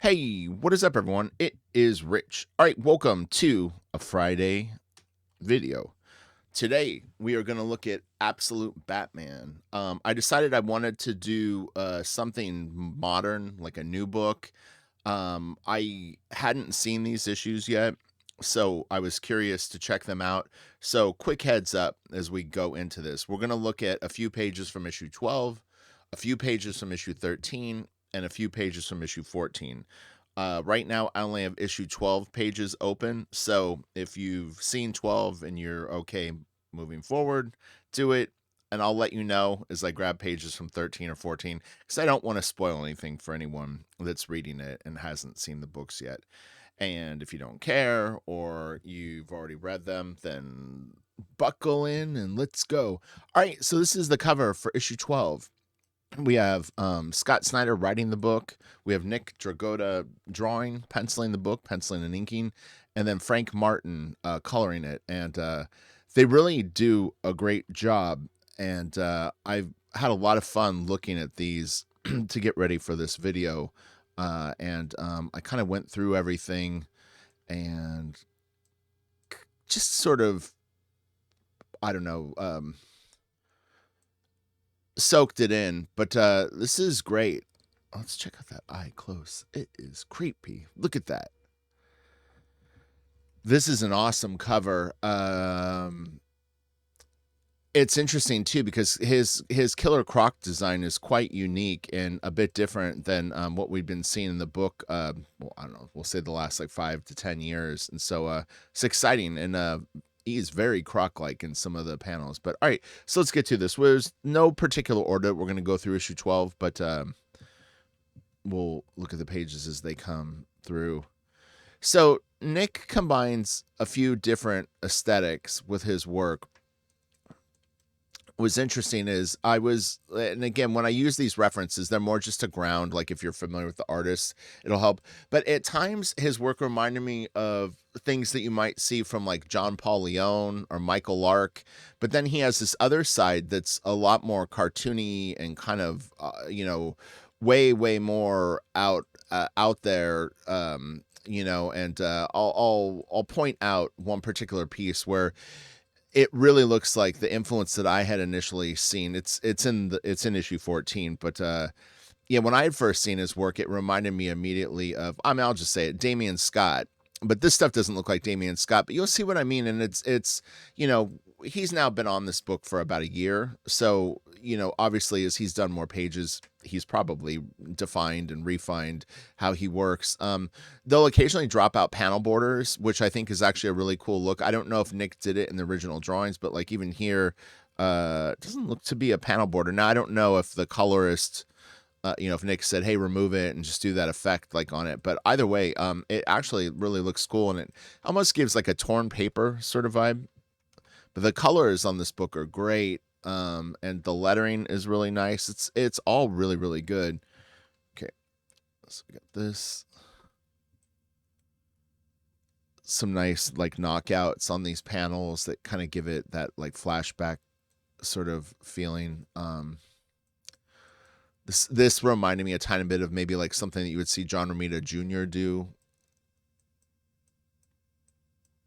Hey, what is up, everyone? It is Rich. All right, welcome to a Friday video. Today, we are going to look at Absolute Batman. I decided I wanted to do something modern, like a new book. I hadn't seen these issues yet, so I was curious to check them out. So, quick heads up as we go into this. We're going to look at a few pages from issue 12, a few pages from issue 13, and a few pages from issue 14. Right now, I only have issue 12 pages open. So if you've seen 12 and you're okay moving forward, do it. And I'll let you know as I grab pages from 13 or 14, because I don't want to spoil anything for anyone that's reading it and hasn't seen the books yet. And if you don't care or you've already read them, then buckle in and let's go. All right, so this is the cover for issue 12. We have Scott Snyder writing the book. We have Nick Dragotta drawing, penciling the book, penciling and inking, and then Frank Martin coloring it. And they really do a great job. And I've had a lot of fun looking at these to get ready for this video. And I kind of went through everything and just sort of, I don't know, soaked it in, but this is great. Let's check out that eye close. It is creepy. Look at that. This is an awesome cover. It's interesting too because his Killer Croc design is quite unique and a bit different than what we've been seeing in the book. Well, I don't know. We'll say the last like 5 to 10 years, and so it's exciting and he's very Croc-like in some of the panels. But all right, so let's get to this. There's no particular order. We're going to go through issue 12, but we'll look at the pages as they come through. So Nick combines a few different aesthetics with his work. What's interesting is and again, when I use these references, they're more just to ground, like if you're familiar with the artist, it'll help. But at times his work reminded me of things that you might see from like John Paul Leon or Michael Lark. But then he has this other side that's a lot more cartoony and kind of, way more out there, and I'll point out one particular piece where it really looks like the influence that I had initially seen. It's in issue 14, but when I had first seen his work, it reminded me immediately of, I'll just say it, Damian Scott. But this stuff doesn't look like Damian Scott, but you'll see what I mean. And it's he's now been on this book for about a year. So, obviously as he's done more pages, he's probably defined and refined how he works. They'll occasionally drop out panel borders, which I think is actually a really cool look. I don't know if Nick did it in the original drawings, but like even here, it doesn't look to be a panel border. Now, I don't know if the colorist, if Nick said, hey, remove it and just do that effect like on it. But either way, it actually really looks cool. And it almost gives like a torn paper sort of vibe. But the colors on this book are great. And the lettering is really nice. It's all really, really good. Okay. So we got this. Some nice like knockouts on these panels that kind of give it that like flashback sort of feeling. This reminded me a tiny bit of maybe like something that you would see John Romita Jr. do.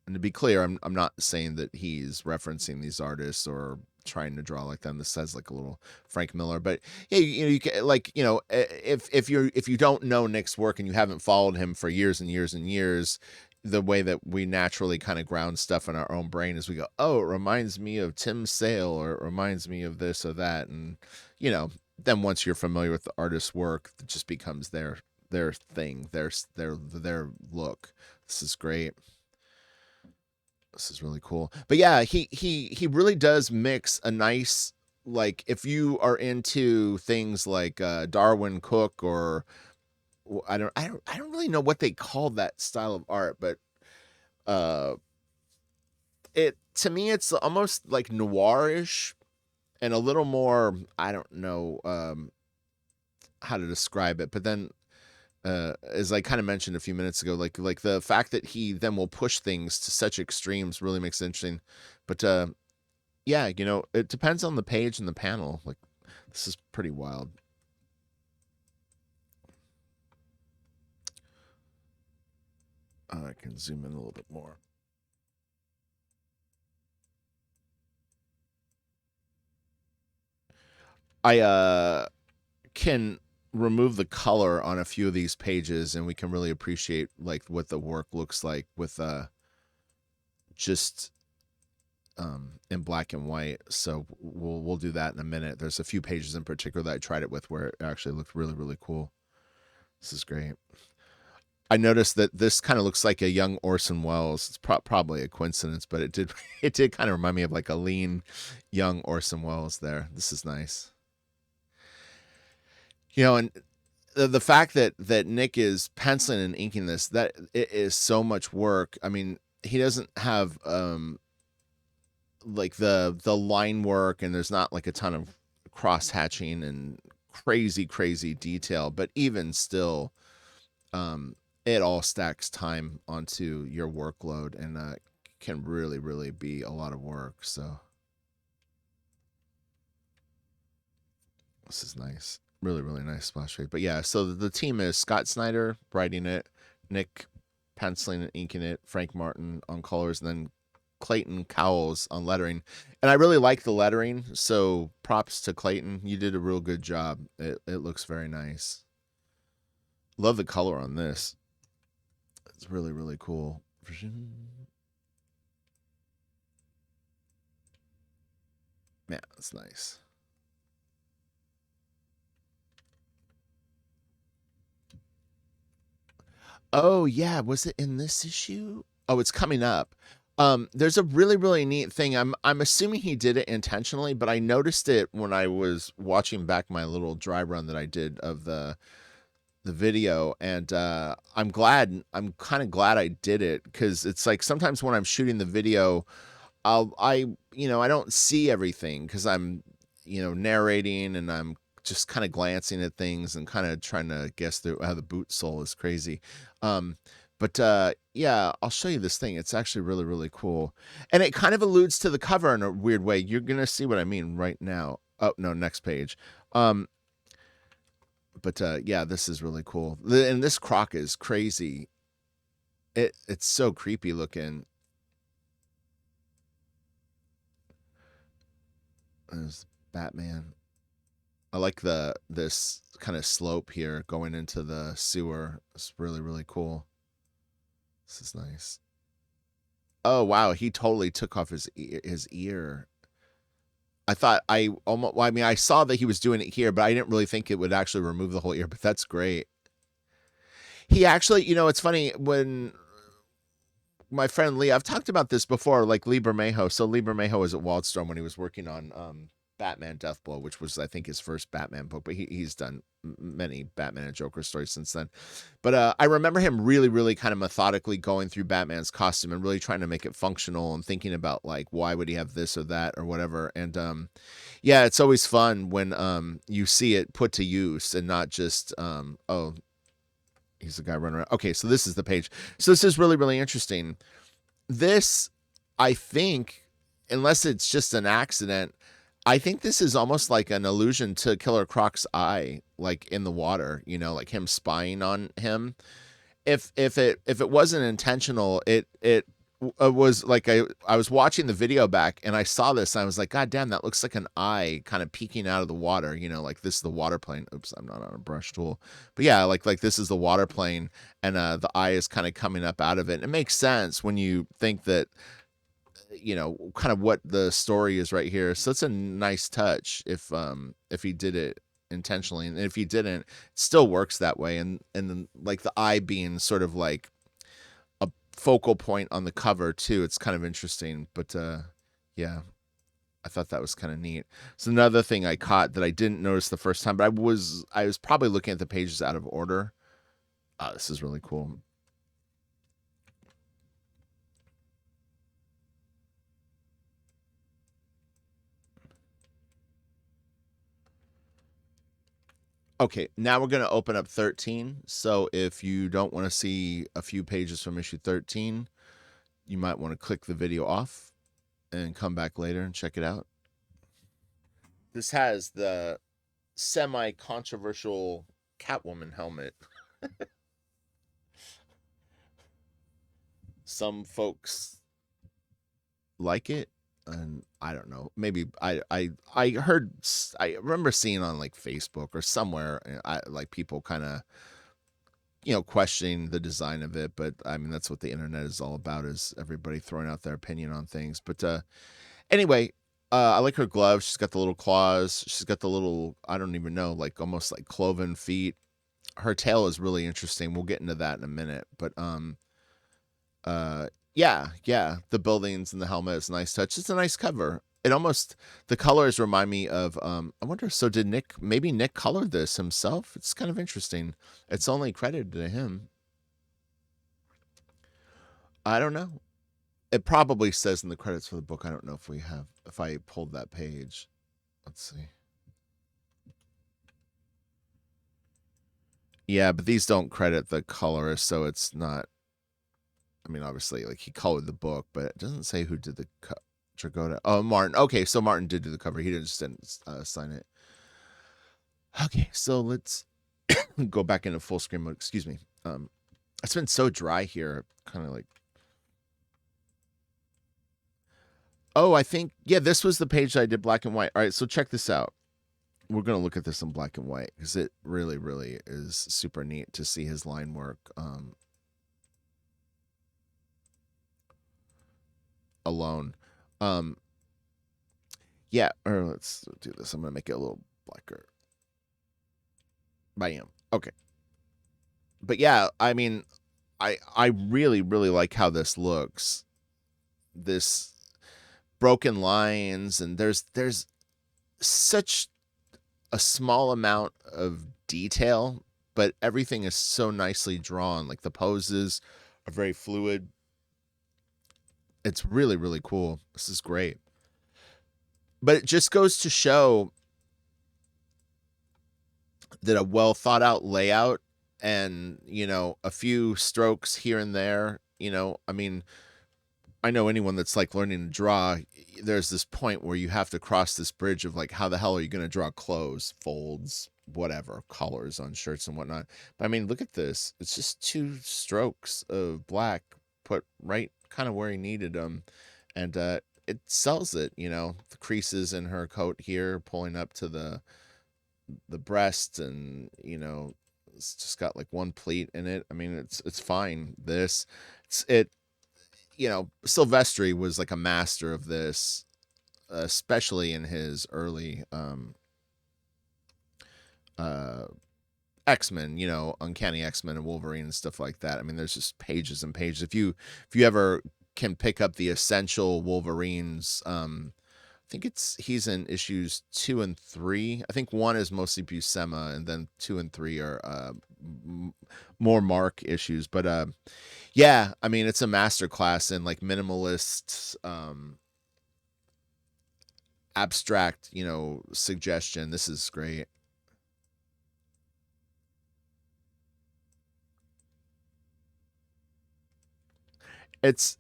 And to be clear, I'm not saying that he's referencing these artists or trying to draw like them. This says like a little Frank Miller, but yeah, you can, like, if you don't know Nick's work and you haven't followed him for years and years and years, the way that we naturally kind of ground stuff in our own brain is we go, oh, it reminds me of Tim Sale, or it reminds me of this or that. And, then once you're familiar with the artist's work, it just becomes their thing, their look. This is great. This is really cool. But yeah, he really does mix a nice, like if you are into things like Darwin Cook, or I don't really know what they call that style of art, but it, to me, it's almost like noirish and a little more, I don't know how to describe it, but then as I kind of mentioned a few minutes ago, like the fact that he then will push things to such extremes really makes it interesting. But yeah, it depends on the page and the panel. Like, this is pretty wild. I can zoom in a little bit more. I can remove the color on a few of these pages, and we can really appreciate like what the work looks like with just in black and white. So we'll do that in a minute. There's a few pages in particular that I tried it with where it actually looked really, really cool. This is great. I noticed that this kind of looks like a young Orson Welles. It's probably a coincidence, but it did it did kind of remind me of like a lean young Orson Welles there. This is nice. And the fact that Nick is penciling and inking this, that it is so much work. I mean, he doesn't have like the line work, and there's not like a ton of cross hatching and crazy detail, but even still, it all stacks time onto your workload, and can really be a lot of work. So this is nice. Really nice splash page. But yeah, so the team is Scott Snyder writing it, Nick penciling and inking it, Frank Martin on colors, and then Clayton Cowles on lettering. And I really like the lettering, so props to Clayton. You did a real good job. It looks very nice. Love the color on this. It's really cool. Man, that's nice. Oh yeah, was it in this issue? Oh, it's coming up. There's a really neat thing. I'm assuming he did it intentionally, but I noticed it when I was watching back my little dry run that I did of the video, and I'm kind of glad I did it, because it's like sometimes when I'm shooting the video, I don't see everything because I'm narrating, and I'm just kind of glancing at things and kind of trying to guess through how the boot sole is crazy. Um, but yeah, I'll show you this thing. It's actually really cool, and it kind of alludes to the cover in a weird way. You're gonna see what I mean right now. Oh no, next page. But yeah, this is really cool, and this croc is crazy. It's so creepy looking. There's Batman. I like this kind of slope here going into the sewer. It's really cool. This is nice. Oh wow, he totally took off his ear. I thought I almost. Well, I mean, I saw that he was doing it here, but I didn't really think it would actually remove the whole ear. But that's great. He actually, it's funny when my friend Lee. I've talked about this before, like Lee Bermejo. So Lee Bermejo was at Wildstorm when he was working on Batman Deathblow, which was I think his first Batman book, but he's done many Batman and Joker stories since then. But I remember him really kind of methodically going through Batman's costume and really trying to make it functional and thinking about like why would he have this or that or whatever. And yeah, it's always fun when you see it put to use and not just oh, he's the guy running around. Okay, so this is the page. So this is really interesting. This, I think, unless it's just an accident, I think this is almost like an allusion to Killer Croc's eye, like in the water, like him spying on him. If it wasn't intentional, it was like I was watching the video back and I saw this and I was like, God damn, that looks like an eye kind of peeking out of the water, like this is the water plane. Oops, I'm not on a brush tool. But yeah, like this is the water plane, and the eye is kind of coming up out of it. And it makes sense when you think that kind of what the story is right here. So it's a nice touch if he did it intentionally, and if he didn't, it still works that way. And then like the eye being sort of like a focal point on the cover too. It's kind of interesting, but yeah, I thought that was kind of neat. So another thing I caught that I didn't notice the first time, but I was probably looking at the pages out of order. Oh, this is really cool. Okay, now we're going to open up 13. So if you don't want to see a few pages from issue 13, you might want to click the video off and come back later and check it out. This has the semi-controversial Catwoman helmet. some folks like it, and I don't know. Maybe I heard I remember seeing on like Facebook or somewhere, I like people kind of questioning the design of it, but I mean that's what the internet is all about, is everybody throwing out their opinion on things. But anyway, I like her gloves. She's got the little claws. She's got the little, I don't even know, like almost like cloven feet. Her tail is really interesting. We'll get into that in a minute. But yeah, the buildings and the helmet is a nice touch. It's a nice cover. It almost, the colors remind me of I wonder, so did maybe Nick colored this himself? It's kind of interesting. It's only credited to him. I don't know. It probably says in the credits for the book. I don't know if I pulled that page. Let's see. Yeah, but these don't credit the colorist, so it's not. I mean, obviously, like he colored the book, but it doesn't say who did the Dragotta. Oh, Martin. Okay, so Martin did do the cover. He didn't sign it. Okay, so let's go back into full screen mode. Excuse me. It's been so dry here, kind of like. Oh, I think this was the page I did black and white. All right, so check this out. We're gonna look at this in black and white because it really, really is super neat to see his line work. Alone. Yeah, or let's do this. I'm gonna make it a little blacker. Bam. Okay. But yeah, I mean, I really, really like how this looks. This broken lines, and there's such a small amount of detail, but everything is so nicely drawn. Like the poses are very fluid. It's really, really cool. This is great. But it just goes to show that a well thought out layout and, a few strokes here and there, I mean, I know anyone that's like learning to draw, there's this point where you have to cross this bridge of like, how the hell are you going to draw clothes, folds, whatever, colors on shirts and whatnot. But I mean, look at this. It's just two strokes of black put right kind of where he needed them. And it sells it, the creases in her coat here pulling up to the breast, and it's just got like one pleat in it. I mean, it's fine. Silvestri was like a master of this, especially in his early X-Men, Uncanny X-Men and Wolverine and stuff like that. I mean, there's just pages and pages. If you ever can pick up the Essential Wolverines, I think he's in issues 2 and 3. I think 1 is mostly Buscema, and then 2 and 3 are more Mark issues. But yeah, I mean, it's a masterclass in like minimalist, abstract, suggestion. This is great.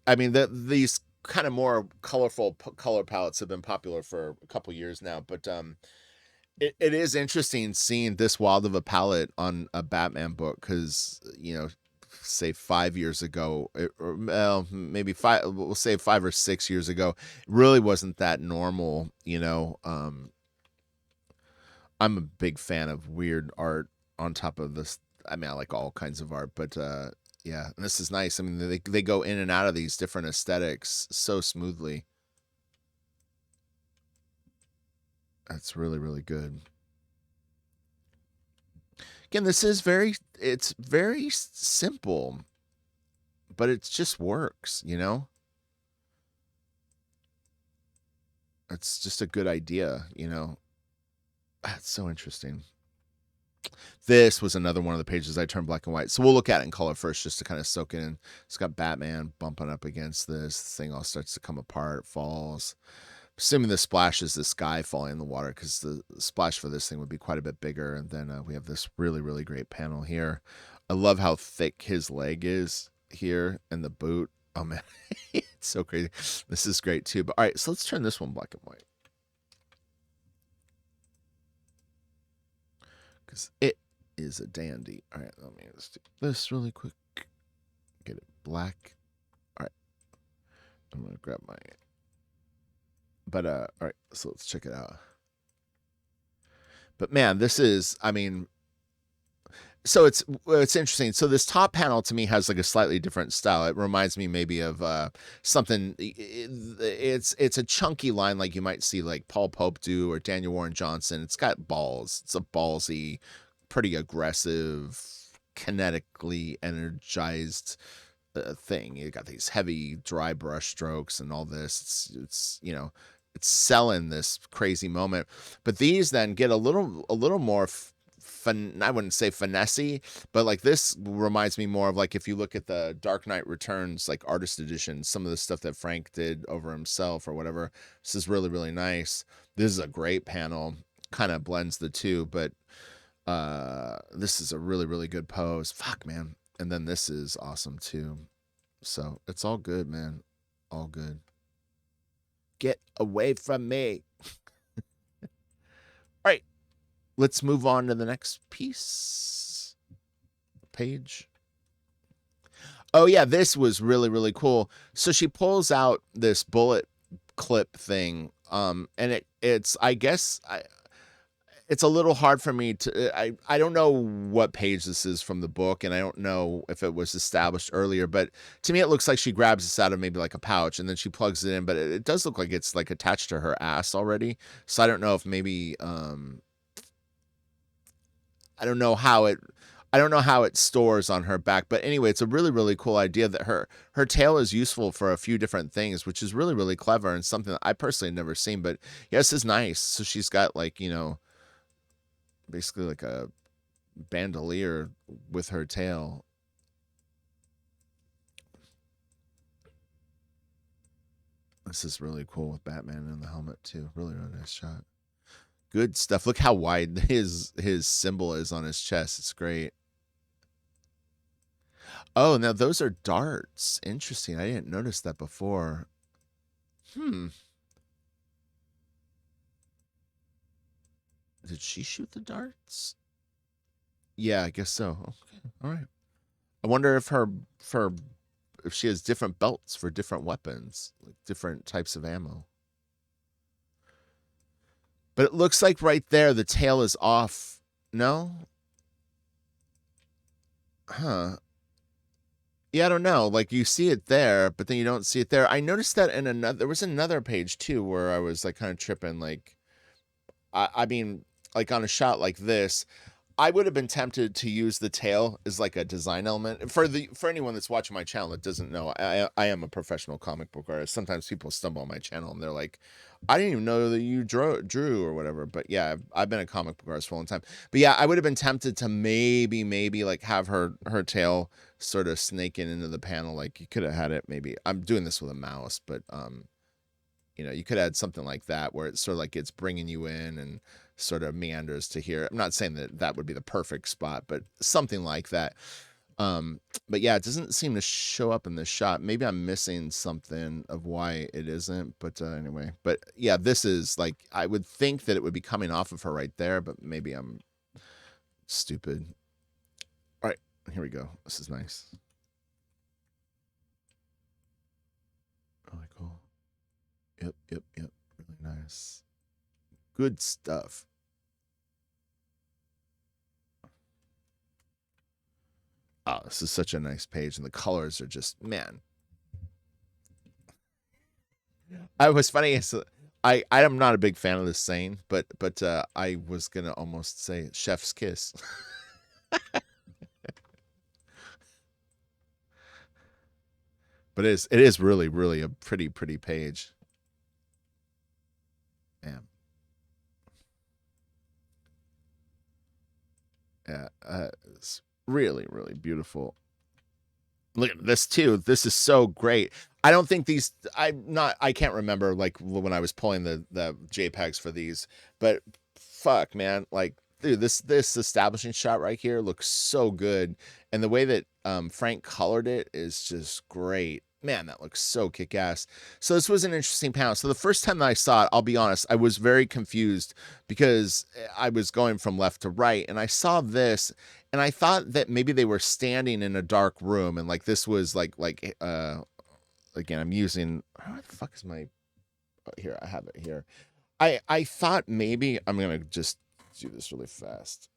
I mean, these kind of more colorful color palettes have been popular for a couple years now, but it is interesting seeing this wild of a palette on a Batman book, because say 5 years ago, well, maybe we'll say 5 or 6 years ago, it really wasn't that normal. I'm a big fan of weird art on top of this. I mean, I like all kinds of art, but yeah, and this is nice. I mean, they go in and out of these different aesthetics so smoothly. That's really, really good. Again, it's very simple, but it just works, It's just a good idea, That's so interesting. This was another one of the pages I turned black and white. So we'll look at it in color first just to kind of soak it in. It's got Batman bumping up against this. The thing all starts to come apart, falls. Assuming the splash is this guy falling in the water, because the splash for this thing would be quite a bit bigger. And then we have this really, really great panel here. I love how thick his leg is here in the boot. Oh, man. It's so crazy. This is great, too. But all right, so let's turn this one black and white, because it is a dandy. All right, let me just do this really quick. Get it black. All right, I'm gonna grab my. But all right, so let's check it out. But man, this is. I mean, so it's interesting. So this top panel to me has like a slightly different style. It reminds me maybe of something. It's a chunky line like you might see like Paul Pope do or Daniel Warren Johnson. It's got balls. It's a ballsy, pretty aggressive, kinetically energized thing. You got these heavy dry brush strokes and all this. It's it's selling this crazy moment. But these then get a little more I wouldn't say finessey, but like this reminds me more of like if you look at the Dark Knight Returns like artist edition, some of the stuff that Frank did over himself or whatever. This is really really nice. This is a great panel. Kind of blends the two, but this is a really really good pose. Fuck man. And then this is awesome too. So it's all good, man. All good. Get away from me. All right. Let's move on to the next piece. Page. Oh yeah, this was really really cool. So she pulls out this bullet clip thing, and it's I guess it's a little hard for me to I don't know what page this is from the book, and I don't know if it was established earlier, but to me it looks like she grabs this out of maybe like a pouch and then she plugs it in, but it does look like it's like attached to her ass already. So I don't know if maybe I don't know how it stores on her back, but anyway, it's a really really cool idea that her tail is useful for a few different things, which is really really clever and something that I personally have never seen. But yeah, this is nice. So she's got like basically like a bandolier with her tail. This is really cool with Batman in the helmet too. Really really nice shot. Good stuff. Look how wide his symbol is on his chest. It's great. Oh, now those are darts. Interesting. I didn't notice that before. Did she shoot the darts? Yeah, I guess so. Okay. All right. I wonder if if she has different belts for different weapons, like different types of ammo. But it looks like right there the tail is off. No? Huh. Yeah, I don't know. Like you see it there, but then you don't see it there. I noticed that in there was another page too where I was like kind of tripping. Like, I mean, like on a shot like this, I would have been tempted to use the tail as like a design element for anyone that's watching my channel that doesn't know. I am a professional comic book artist. Sometimes people stumble on my channel and they're like, "I didn't even know that you drew or whatever." But yeah, I've been a comic book artist for a long time. But yeah, I would have been tempted to maybe like have her tail sort of snaking into the panel. Like you could have had it maybe. I'm doing this with a mouse, but you could add something like that where it's sort of like it's bringing you in and sort of meanders to here. I'm not saying that that would be the perfect spot, but something like that. But yeah, it doesn't seem to show up in this shot. Maybe I'm missing something of why it isn't, but anyway. But yeah, this is like, I would think that it would be coming off of her right there, but maybe I'm stupid. All right, here we go. This is nice. Really cool. Yep. Really nice. Good stuff. Oh, this is such a nice page, and the colors are just, man. I was funny. I am not a big fan of this saying, but I was gonna almost say chef's kiss. But it is really really a pretty page. Man. Yeah, it's really really beautiful. Look at this too. This is so great. I don't think these. I can't remember like when I was pulling the JPEGs for these, but fuck, man, like dude, this establishing shot right here looks so good, and the way that Frank colored it is just great. Man, that looks so kick ass. So this was an interesting panel. So the first time that I saw it, I'll be honest, I was very confused because I was going from left to right, and I saw this, and I thought that maybe they were standing in a dark room, and like this was like again, I'm using, what the fuck is my, here, I have it here. I thought maybe, I'm going to just do this really fast.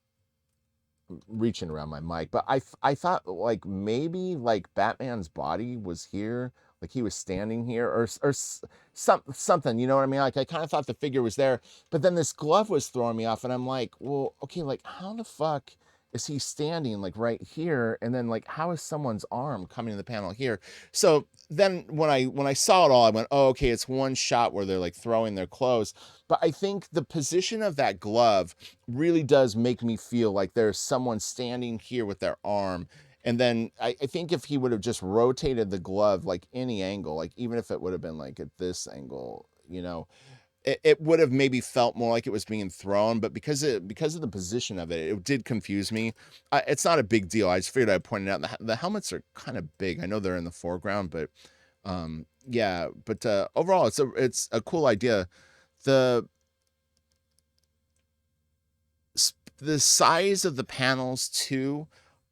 I'm reaching around my mic, but I thought like maybe like Batman's body was here, like he was standing here, or something, you know what I mean? Like I kind of thought the figure was there, but then this glove was throwing me off, and I'm like, well, okay, like how the fuck is he standing like right here, and then like how is someone's arm coming in the panel here? So then when I saw it all, I went, oh, okay, it's one shot where they're like throwing their clothes, but I think the position of that glove really does make me feel like there's someone standing here with their arm. And then I think if he would have just rotated the glove like any angle, like even if it would have been like at this angle, you know, it would have maybe felt more like it was being thrown. But because of the position of it, it did confuse me. It's not a big deal. I just figured I'd point it out. The helmets are kind of big. I know they're in the foreground, but yeah. But overall, it's a cool idea. The the size of the panels too,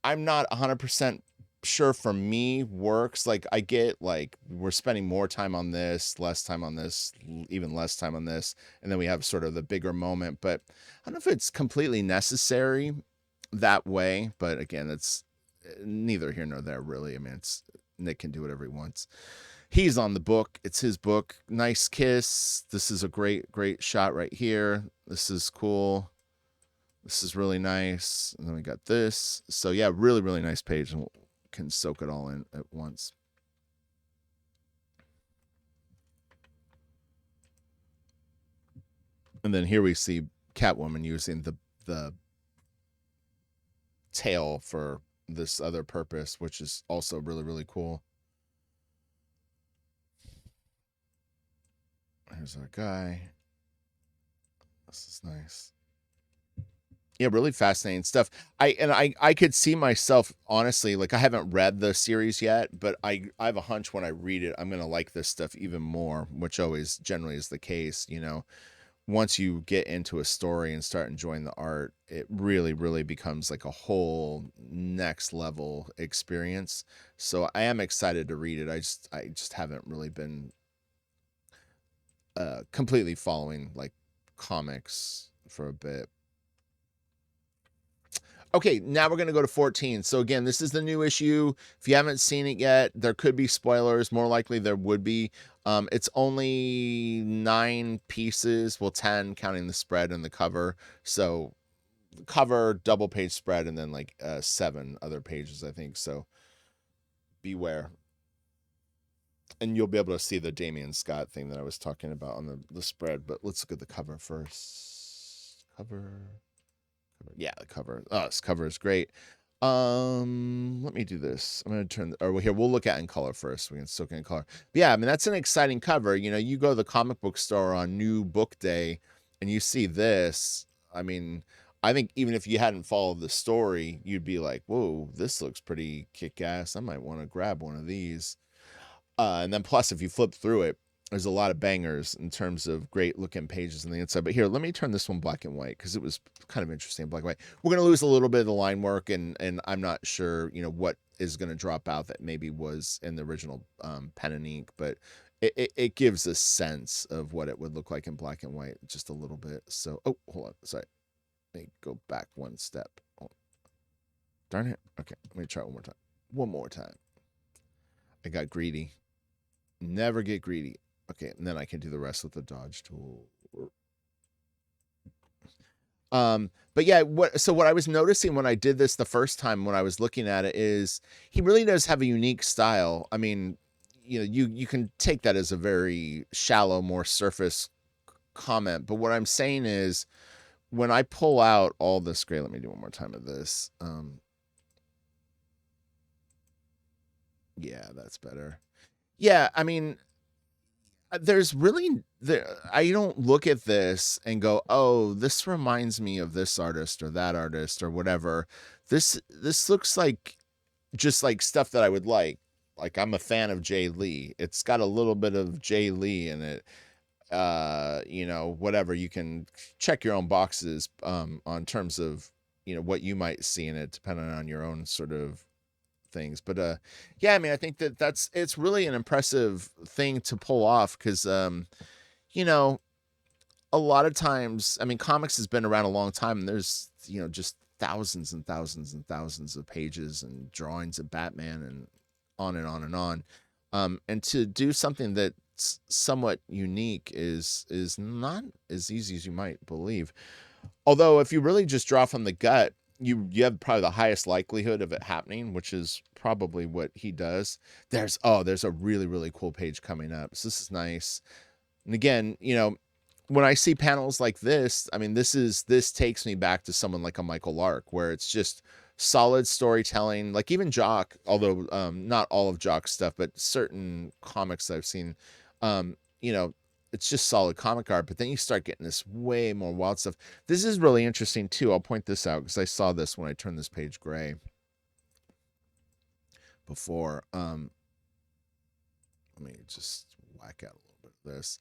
I'm not 100% sure for me works. Like I get like we're spending more time on this, less time on this, even less time on this, and then we have sort of the bigger moment, but I don't know if it's completely necessary that way. But again, it's neither here nor there really. I mean, it's Nick can do whatever he wants. He's on the book. It's his book. Nice kiss. This is a great shot right here. This is cool. This is really nice. And then we got this. So yeah, really nice page, and we can soak it all in at once. And then here we see Catwoman using the tail for this other purpose, which is also really cool. Here's our guy. This is nice. Yeah, really fascinating stuff. I could see myself honestly, like I haven't read the series yet, but I have a hunch when I read it, I'm gonna like this stuff even more, which always generally is the case, you know. Once you get into a story and start enjoying the art, it really becomes like a whole next level experience. So I am excited to read it. I just haven't really been completely following like comics for a bit. Okay, now we're going to go to 14. So again, this is the new issue. If you haven't seen it yet, there could be spoilers. More likely there would be. It's only 9 pieces, well 10 counting the spread and the cover. So cover, double page spread, and then like 7 other pages, I think. So beware. And you'll be able to see the Damian Scott thing that I was talking about on the spread. But let's look at the cover first. Cover. Yeah, the cover. Oh, this cover is great. Let me do this. I'm gonna turn. Or here, we'll look at it in color first. We can soak it in color. But yeah, I mean that's an exciting cover. You know, you go to the comic book store on New Book Day, and you see this. I mean, I think even if you hadn't followed the story, you'd be like, "Whoa, this looks pretty kick-ass. I might want to grab one of these." And then plus, if you flip through it, there's a lot of bangers in terms of great looking pages on the inside. But here, let me turn this one black and white because it was kind of interesting in black and white. We're going to lose a little bit of the line work, and I'm not sure, you know, what is going to drop out that maybe was in the original pen and ink, but it gives a sense of what it would look like in black and white just a little bit. So, oh, hold on. Sorry. Let me go back one step. Oh, darn it. Okay, let me try one more time. One more time. I got greedy. Never get greedy. Okay, and then I can do the rest with the dodge tool. But yeah, what I was noticing when I did this the first time when I was looking at it is he really does have a unique style. I mean, you know, you can take that as a very shallow, more surface comment, but what I'm saying is when I pull out all this gray, let me do one more time of this. Yeah, that's better. Yeah, I mean, there's really I don't look at this and go, oh, this reminds me of this artist or that artist or whatever. This looks like just like stuff that I would like I'm a fan of Jay Lee. It's got a little bit of Jay Lee in it. You know, whatever, you can check your own boxes on terms of, you know, what you might see in it depending on your own sort of things. But yeah, I mean, I think that it's really an impressive thing to pull off because you know, a lot of times, I mean, comics has been around a long time, and there's just thousands and thousands and thousands of pages and drawings of Batman and on and on and on. And to do something that's somewhat unique is not as easy as you might believe. Although, if you really just draw from the gut, you have probably the highest likelihood of it happening, which is probably what he does. There's a really really cool page coming up. So this is nice. And again, when I see panels like this, I mean, this takes me back to someone like a Michael Lark, where it's just solid storytelling. Like even Jock, although not all of Jock's stuff, but certain comics I've seen, um, you know, it's just solid comic art. But then you start getting this way more wild stuff. This is really interesting too. I'll point this out because I saw this when I turned this page gray before. Let me just whack out a little bit of this.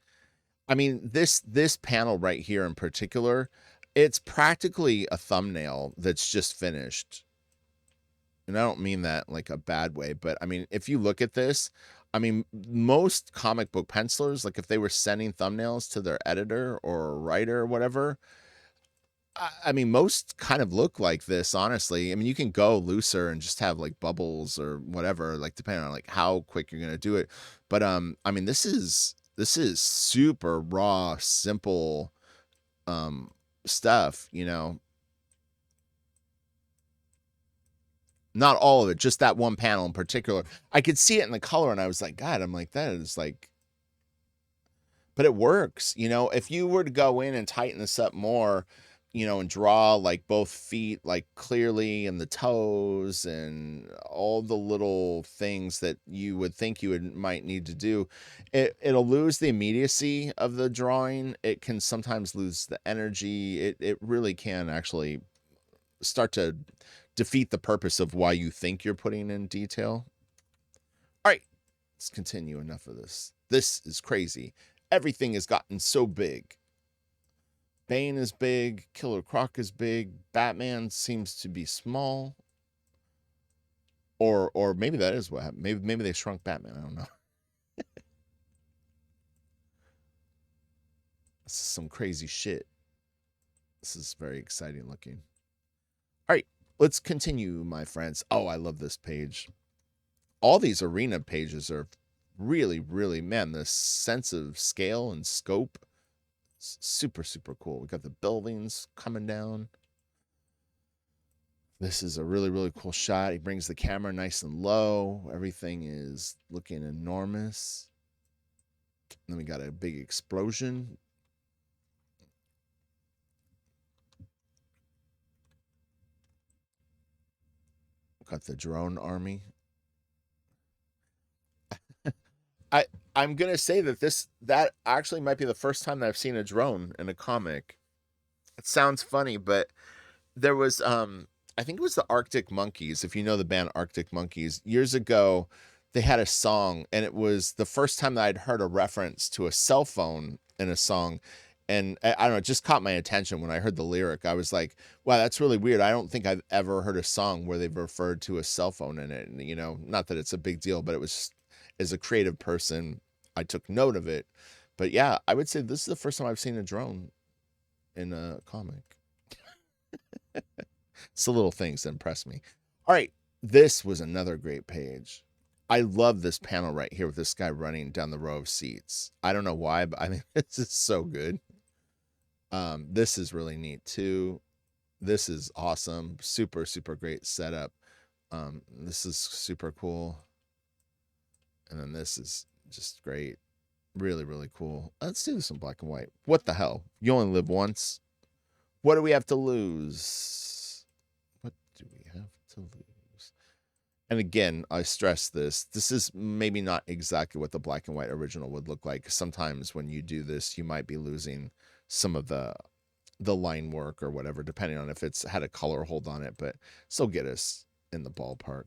I mean, this panel right here in particular, it's practically a thumbnail that's just finished. And I don't mean that like a bad way, but I mean, if you look at this, I mean, most comic book pencilers, like if they were sending thumbnails to their editor or writer or whatever, I mean, most kind of look like this, honestly. I mean, you can go looser and just have like bubbles or whatever, like depending on like how quick you're gonna do it. But I mean, this is super raw, simple stuff, Not all of it, just that one panel in particular. I could see it in the color, and I was like, God, I'm like, that is like, but it works. If you were to go in and tighten this up more, and draw like both feet like clearly and the toes and all the little things that you would think you might need to do, it'll lose the immediacy of the drawing. It can sometimes lose the energy. It really can actually start to defeat the purpose of why you think you're putting in detail. All right, let's continue. Enough of this. This is crazy. Everything has gotten so big. Bane is big. Killer Croc is big. Batman seems to be small. Or maybe that is what happened. Maybe they shrunk Batman. I don't know. This is some crazy shit. This is very exciting looking. All right, let's continue, my friends. Oh, I love this page. All these arena pages are really, really, man, the sense of scale and scope, super, super cool. We got the buildings coming down. This is a really, really cool shot. He brings the camera nice and low. Everything is looking enormous. And then we got a big explosion. Got the drone army. I'm gonna say that actually might be the first time that I've seen a drone in a comic. It sounds funny, but there was I think it was the Arctic Monkeys. If you know the band Arctic Monkeys, years ago they had a song, and it was the first time that I'd heard a reference to a cell phone in a song. And I don't know, it just caught my attention when I heard the lyric. I was like, wow, that's really weird. I don't think I've ever heard a song where they've referred to a cell phone in it. And, not that it's a big deal, but it was just, as a creative person, I took note of it. But yeah, I would say this is the first time I've seen a drone in a comic. It's the little things that impress me. All right, this was another great page. I love this panel right here with this guy running down the row of seats. I don't know why, but I think this is so good. This is really neat too. This is awesome. Super, super great setup. This is super cool. And then this is just great. Really, really cool. Let's do this in black and white. What the hell? You only live once. What do we have to lose? What do we have to lose? And again, I stress this. This is maybe not exactly what the black and white original would look like. Sometimes when you do this, you might be losing some of the line work or whatever, depending on if it's had a color hold on it, but still get us in the ballpark.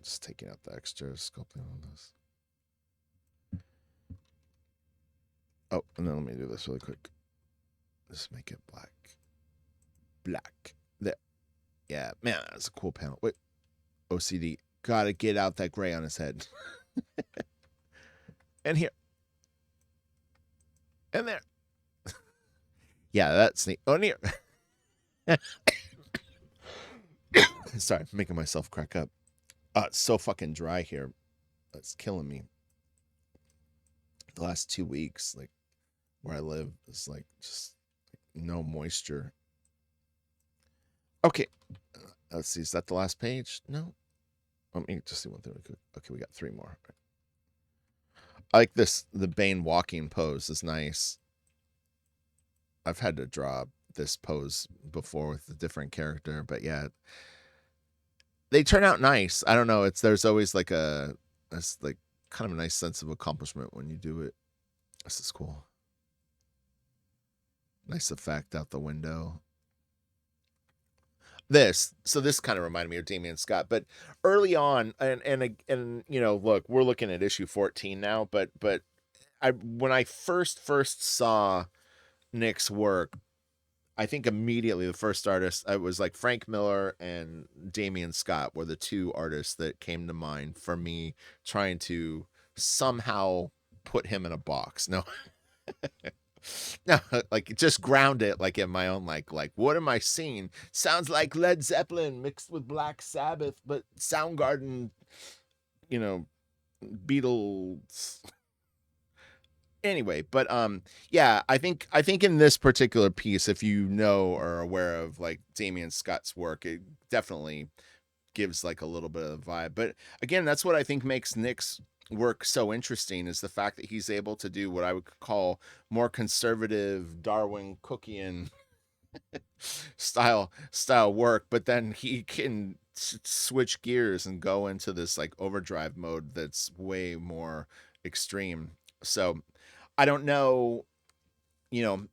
Just taking out the extra sculpting on this. Oh, and then let me do this really quick. Just make it black. Black. There. Yeah, man, that's a cool panel. Wait, OCD. Gotta get out that gray on his head. And here. And there. Yeah, that's neat. Oh, near. Sorry, I'm making myself crack up. It's so fucking dry here. It's killing me. The last 2 weeks, like where I live, is like just no moisture. Okay, let's see. Is that the last page? No. Let me just see one thing. Okay, we got 3 more. I like this. The Bane walking pose is nice. I've had to draw this pose before with a different character, but yeah, they turn out nice. I don't know. There's always like it's like kind of a nice sense of accomplishment when you do it. This is cool. Nice effect out the window. This kind of reminded me of Damian Scott, but early on, and look, we're looking at issue 14 now, but when I first saw Nick's work, I think immediately the first artist, I was like Frank Miller and Damian Scott were the 2 artists that came to mind for me trying to somehow put him in a box. No, no, like just ground it like in my own like what am I seeing? Sounds like Led Zeppelin mixed with Black Sabbath, but Soundgarden, you know, Beatles. Anyway, but yeah, I think in this particular piece, if you know or are aware of like Damian Scott's work, it definitely gives like a little bit of the vibe. But again, that's what I think makes Nick's work so interesting, is the fact that he's able to do what I would call more conservative Darwin Cookian style work, but then he can switch gears and go into this like overdrive mode that's way more extreme. So I don't know, you know,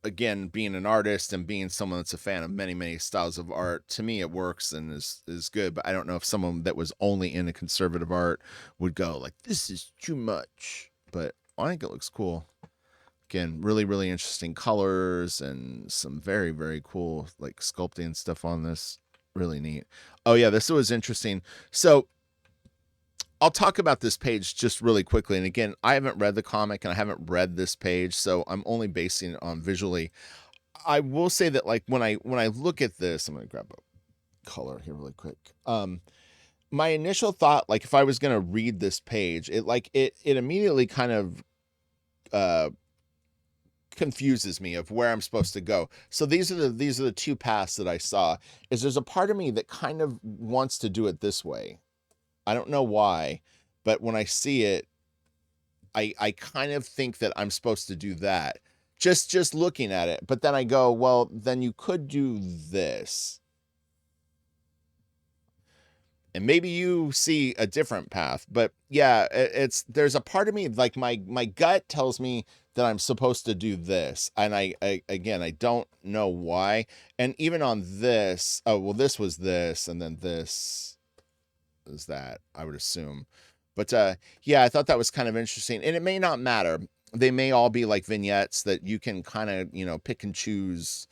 again, being an artist and being someone that's a fan of many styles of art, to me it works and is good. But I don't know if someone that was only into conservative art would go like, this is too much. But I think it looks cool. Again, really interesting colors and some very cool like sculpting stuff on this. Really neat. Oh yeah, this was interesting. So I'll talk about this page just really quickly. And again, I haven't read the comic and I haven't read this page, so I'm only basing it on visually. I will say that like when I look at this, I'm gonna grab a color here really quick. My initial thought, like if I was gonna read this page, it immediately kind of confuses me of where I'm supposed to go. So these are the 2 paths that I saw. Is there's a part of me that kind of wants to do it this way. I don't know why, but when I see it, I kind of think that I'm supposed to do that. Just looking at it. But then I go, well, then you could do this. And maybe you see a different path. But yeah, there's a part of me like my gut tells me that I'm supposed to do this. And I don't know why. And even on this, oh well, this was this, and then this is that, I would assume. But yeah, I thought that was kind of interesting. And it may not matter. They may all be like vignettes that you can kind of, pick and choose,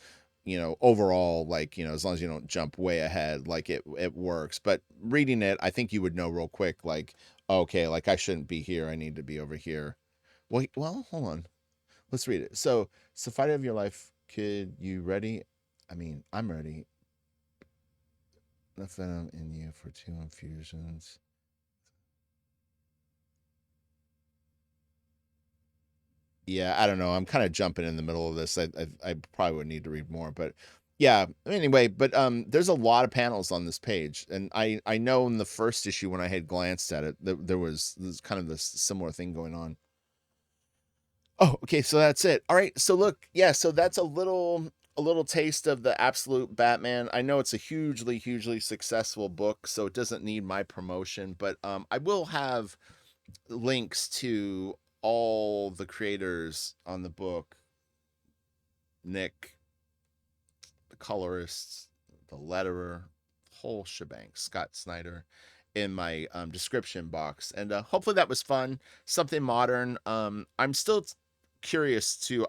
overall, like, as long as you don't jump way ahead, like it works. But reading it, I think you would know real quick, like, okay, like I shouldn't be here. I need to be over here. Well, hold on. Let's read it. So, fight of your life, kid. You ready? I mean, I'm ready. The venom in you for 2 infusions. Yeah, I don't know. I'm kind of jumping in the middle of this. I probably would need to read more, but yeah. Anyway, but there's a lot of panels on this page, and I know in the first issue when I had glanced at it, there was kind of this similar thing going on. Oh, okay. So that's it. All right. So look, yeah. So that's a little taste of the Absolute Batman. I know it's a hugely successful book, so it doesn't need my promotion, but I will have links to all the creators on the book: Nick, the colorists, the letterer, whole shebang, Scott Snyder, in my description box. And hopefully that was fun, something modern. I'm still curious to.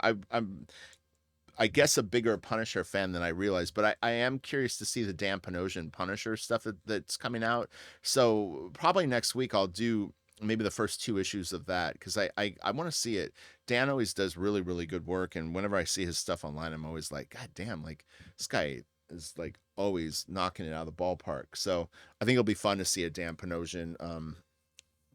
I guess a bigger Punisher fan than I realized, but I am curious to see the Dan Panosian Punisher stuff that's coming out. So probably next week I'll do maybe the first 2 issues of that because I want to see it. Dan always does really, really good work, and whenever I see his stuff online, I'm always like, God damn, like this guy is like always knocking it out of the ballpark. So I think it'll be fun to see a Dan Panosian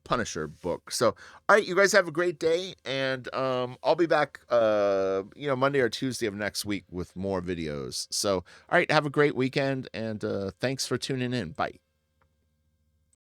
Punisher book. So, all right, you guys have a great day, and I'll be back, Monday or Tuesday of next week with more videos. So, all right, have a great weekend, and thanks for tuning in. Bye.